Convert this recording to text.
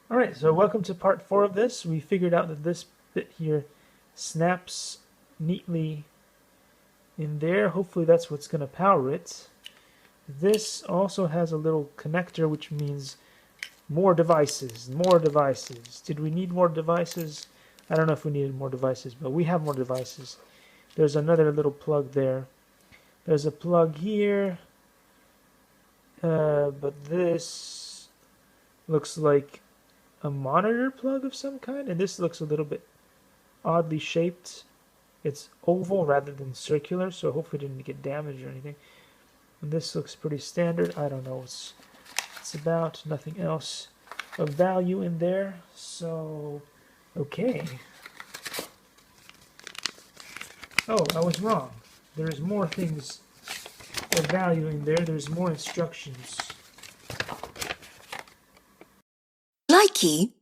Alright, so welcome to part 4 of this. We figured out that this bit here snaps neatly in there. Hopefully that's what's going to power it. This also has a little connector, which means more devices, more devices. Did we need more devices? I don't know if we needed more devices, but we have more devices. There's another little plug there. There's a plug here, but this looks like a monitor plug of some kind, and this looks a little bit oddly shaped. It's oval rather than circular, so hopefully it didn't get damaged or anything. And this looks pretty standard. I don't know what it's about. Nothing else of value in there. So, okay. Oh, I was wrong. There's more things of value in there. There's more instructions. Likey